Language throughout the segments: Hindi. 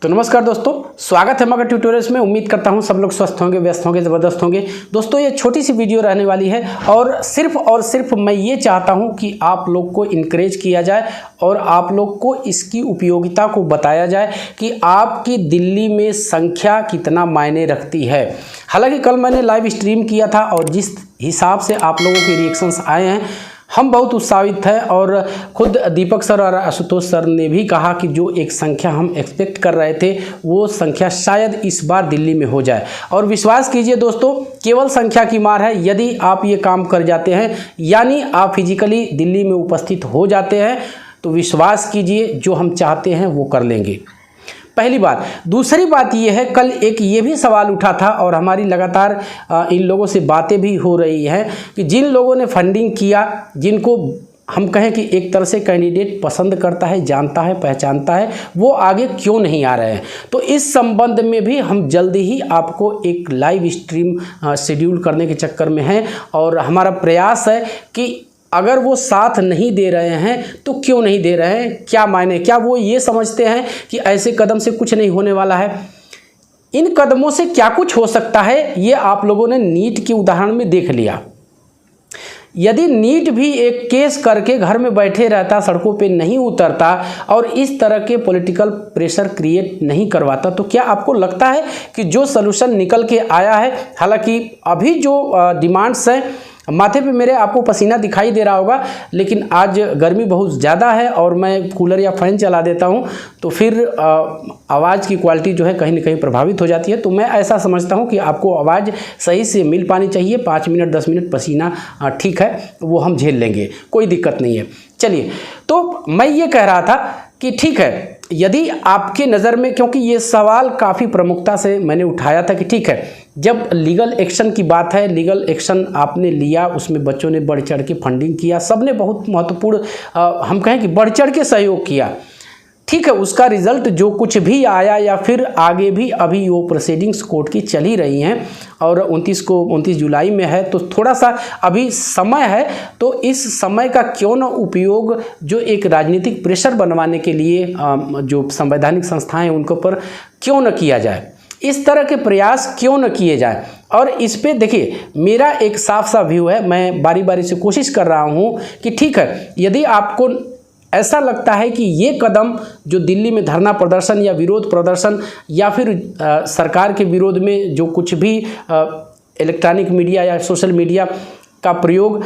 तो नमस्कार दोस्तों, स्वागत है मगध ट्यूटोरियल्स में। उम्मीद करता हूं सब लोग स्वस्थ होंगे, व्यस्त होंगे, ज़बरदस्त होंगे। दोस्तों ये छोटी सी वीडियो रहने वाली है और सिर्फ मैं ये चाहता हूं कि आप लोग को इनकरेज किया जाए और आप लोग को इसकी उपयोगिता को बताया जाए कि आपकी दिल्ली में संख्या कितना मायने रखती है। हालांकि कल मैंने लाइव स्ट्रीम किया था और जिस हिसाब से आप लोगों के रिएक्शंस आए हैं हम बहुत उत्साहित हैं और खुद दीपक सर और आशुतोष सर ने भी कहा कि जो एक संख्या हम एक्सपेक्ट कर रहे थे वो संख्या शायद इस बार दिल्ली में हो जाए। और विश्वास कीजिए दोस्तों, केवल संख्या की मार है। यदि आप ये काम कर जाते हैं यानी आप फिजिकली दिल्ली में उपस्थित हो जाते हैं तो विश्वास कीजिए जो हम चाहते हैं वो कर लेंगे। पहली बात। दूसरी बात ये है, कल एक ये भी सवाल उठा था और हमारी लगातार इन लोगों से बातें भी हो रही हैं कि जिन लोगों ने फंडिंग किया, जिनको हम कहें कि एक तरह से कैंडिडेट पसंद करता है, जानता है, पहचानता है, वो आगे क्यों नहीं आ रहे हैं। तो इस संबंध में भी हम जल्दी ही आपको एक लाइव स्ट्रीम शेड्यूल करने के चक्कर में हैं और हमारा प्रयास है कि अगर वो साथ नहीं दे रहे हैं तो क्यों नहीं दे रहे हैं, क्या मायने, क्या वो ये समझते हैं कि ऐसे कदम से कुछ नहीं होने वाला है। इन कदमों से क्या कुछ हो सकता है ये आप लोगों ने नीट के उदाहरण में देख लिया। यदि नीट भी एक केस करके घर में बैठे रहता, सड़कों पे नहीं उतरता और इस तरह के पॉलिटिकल प्रेशर क्रिएट नहीं करवाता तो क्या आपको लगता है कि जो सलूशन निकल के आया है, हालांकि अभी जो डिमांड्स हैं, माथे पे मेरे आपको पसीना दिखाई दे रहा होगा, लेकिन आज गर्मी बहुत ज़्यादा है और मैं कूलर या फैन चला देता हूं तो फिर आवाज़ की क्वालिटी जो है कहीं ना कहीं प्रभावित हो जाती है। तो मैं ऐसा समझता हूं कि आपको आवाज़ सही से मिल पानी चाहिए। 5 मिनट 10 मिनट पसीना ठीक है, वो हम झेल लेंगे, कोई दिक्कत नहीं है। चलिए, तो मैं ये कह रहा था कि ठीक है, यदि आपके नज़र में, क्योंकि ये सवाल काफ़ी प्रमुखता से मैंने उठाया था कि ठीक है, जब लीगल एक्शन की बात है, लीगल एक्शन आपने लिया, उसमें बच्चों ने बढ़ चढ़ के फंडिंग किया, सबने बहुत महत्वपूर्ण हम कहें कि बढ़ चढ़ के सहयोग किया। ठीक है, उसका रिजल्ट जो कुछ भी आया या फिर आगे भी अभी वो प्रोसीडिंग्स कोर्ट की चल ही रही हैं और 29 जुलाई में है तो थोड़ा सा अभी समय है। तो इस समय का क्यों न उपयोग जो एक राजनीतिक प्रेशर बनवाने के लिए जो संवैधानिक संस्थाएं हैं उनके ऊपर क्यों न किया जाए, इस तरह के प्रयास क्यों न किए जाए। और इस पे देखिए, मेरा एक साफ सा व्यू है, मैं बारी बारी से कोशिश कर रहा हूँ कि ठीक है, यदि आपको ऐसा लगता है कि ये कदम जो दिल्ली में धरना प्रदर्शन या विरोध प्रदर्शन या फिर सरकार के विरोध में जो कुछ भी इलेक्ट्रॉनिक मीडिया या सोशल मीडिया का प्रयोग,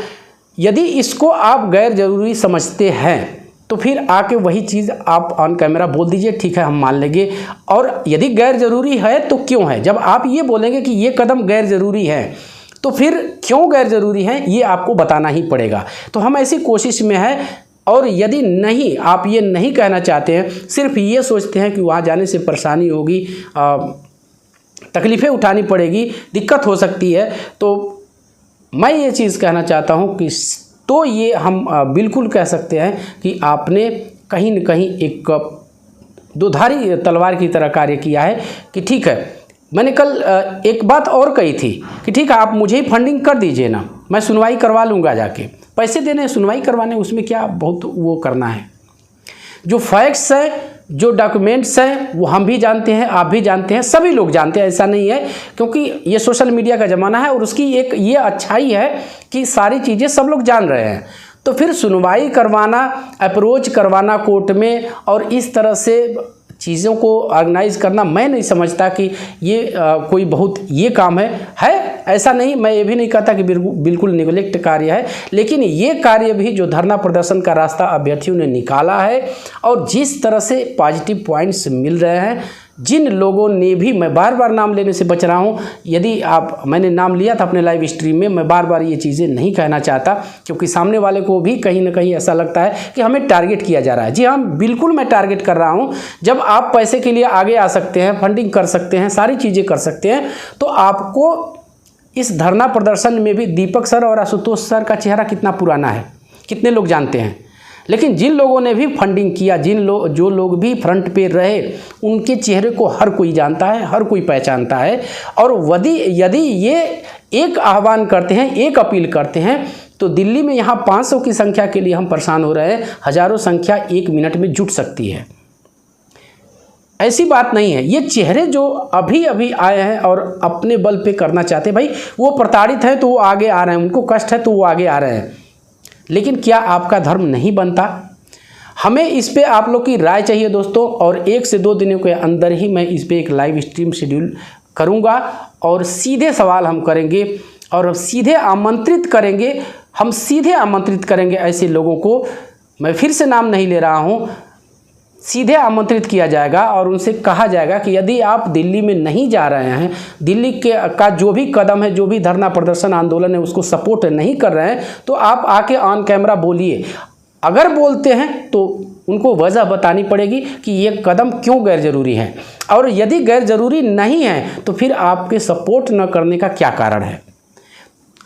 यदि इसको आप गैर ज़रूरी समझते हैं तो फिर आके वही चीज़ आप ऑन कैमरा बोल दीजिए, ठीक है हम मान लेंगे। और यदि गैर ज़रूरी है तो क्यों है, जब आप ये बोलेंगे कि ये कदम गैर ज़रूरी है तो फिर क्यों गैर ज़रूरी है ये आपको बताना ही पड़ेगा। तो हम ऐसी कोशिश में है। और यदि नहीं, आप ये नहीं कहना चाहते हैं, सिर्फ ये सोचते हैं कि वहाँ जाने से परेशानी होगी, तकलीफ़ें उठानी पड़ेगी, दिक्कत हो सकती है, तो मैं ये चीज़ कहना चाहता हूँ कि तो ये हम बिल्कुल कह सकते हैं कि आपने कहीं न कहीं एक दोधारी तलवार की तरह कार्य किया है कि ठीक है, मैंने कल एक बात और कही थी कि ठीक है आप मुझे ही फंडिंग कर दीजिए ना, मैं सुनवाई करवा लूँगा, जाके पैसे देने सुनवाई करवाने, उसमें क्या बहुत वो करना है। जो फैक्ट्स हैं, जो डॉक्यूमेंट्स हैं वो हम भी जानते हैं, आप भी जानते हैं, सभी लोग जानते हैं, ऐसा नहीं है, क्योंकि ये सोशल मीडिया का ज़माना है और उसकी एक ये अच्छाई है कि सारी चीज़ें सब लोग जान रहे हैं। तो फिर सुनवाई करवाना, अप्रोच करवाना कोर्ट में और इस तरह से चीज़ों को ऑर्गेनाइज करना, मैं नहीं समझता कि ये कोई बहुत ये काम है ऐसा नहीं। मैं ये भी नहीं कहता कि बिल्कुल निगलेक्ट कार्य है, लेकिन ये कार्य भी जो धरना प्रदर्शन का रास्ता अभ्यर्थियों ने निकाला है और जिस तरह से पॉजिटिव पॉइंट्स मिल रहे हैं, जिन लोगों ने भी, मैं बार बार नाम लेने से बच रहा हूँ, यदि मैंने नाम लिया था अपने लाइव स्ट्रीम में, मैं बार बार ये चीज़ें नहीं कहना चाहता क्योंकि सामने वाले को भी कहीं ना कहीं ऐसा लगता है कि हमें टारगेट किया जा रहा है। जी हाँ, बिल्कुल मैं टारगेट कर रहा हूँ। जब आप पैसे के लिए आगे आ सकते हैं, फंडिंग कर सकते हैं, सारी चीज़ें कर सकते हैं, तो आपको इस धरना प्रदर्शन में भी दीपक सर और आशुतोष सर का चेहरा कितना पुराना है, कितने लोग जानते हैं। लेकिन जिन लोगों ने भी फंडिंग किया, जो लोग भी फ्रंट पे रहे, उनके चेहरे को हर कोई जानता है, हर कोई पहचानता है। और यदि ये एक आह्वान करते हैं, एक अपील करते हैं, तो दिल्ली में यहाँ 500 की संख्या के लिए हम परेशान हो रहे हैं, हज़ारों संख्या 1 मिनट में जुट सकती है। ऐसी बात नहीं है। ये चेहरे जो अभी अभी आए हैं और अपने बल पे करना चाहते हैं, भाई वो प्रताड़ित हैं तो वो आगे आ रहे हैं, उनको कष्ट है तो वो आगे आ रहे हैं, लेकिन क्या आपका धर्म नहीं बनता? हमें इस पे आप लोग की राय चाहिए दोस्तों, और 1 से 2 दिनों के अंदर ही मैं इस पे एक लाइव स्ट्रीम शेड्यूल करूँगा और सीधे सवाल हम करेंगे और सीधे आमंत्रित करेंगे, हम सीधे आमंत्रित करेंगे ऐसे लोगों को। मैं फिर से नाम नहीं ले रहा हूँ, सीधे आमंत्रित किया जाएगा और उनसे कहा जाएगा कि यदि आप दिल्ली में नहीं जा रहे हैं, दिल्ली का जो भी कदम है, जो भी धरना प्रदर्शन आंदोलन है उसको सपोर्ट नहीं कर रहे हैं, तो आप आके ऑन कैमरा बोलिए। अगर बोलते हैं तो उनको वजह बतानी पड़ेगी कि ये कदम क्यों गैर ज़रूरी है, और यदि गैर ज़रूरी नहीं है तो फिर आपके सपोर्ट न करने का क्या कारण है।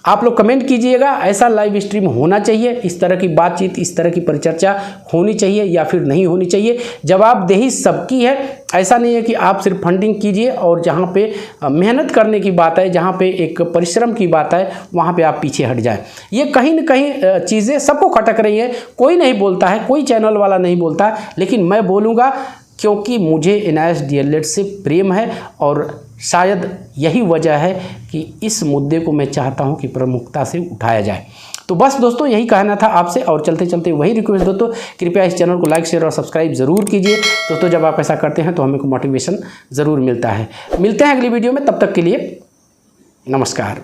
आप लोग कमेंट कीजिएगा, ऐसा लाइव स्ट्रीम होना चाहिए, इस तरह की बातचीत, इस तरह की परिचर्चा होनी चाहिए या फिर नहीं होनी चाहिए। जवाबदेही सबकी है, ऐसा नहीं है कि आप सिर्फ फंडिंग कीजिए और जहाँ पे मेहनत करने की बात है, जहाँ पे एक परिश्रम की बात है, वहाँ पे आप पीछे हट जाएं। ये कहीं न कहीं चीज़ें सबको खटक रही हैं, कोई नहीं बोलता है, कोई चैनल वाला नहीं बोलता, लेकिन मैं बोलूँगा क्योंकि मुझे NIS DLED से प्रेम है और शायद यही वजह है कि इस मुद्दे को मैं चाहता हूं कि प्रमुखता से उठाया जाए। तो बस दोस्तों यही कहना था आपसे, और चलते चलते वही रिक्वेस्ट दोस्तों, कृपया इस चैनल को लाइक शेयर और सब्सक्राइब ज़रूर कीजिए दोस्तों। जब आप ऐसा करते हैं तो हमें को मोटिवेशन ज़रूर मिलता है। मिलते हैं अगली वीडियो में, तब तक के लिए नमस्कार।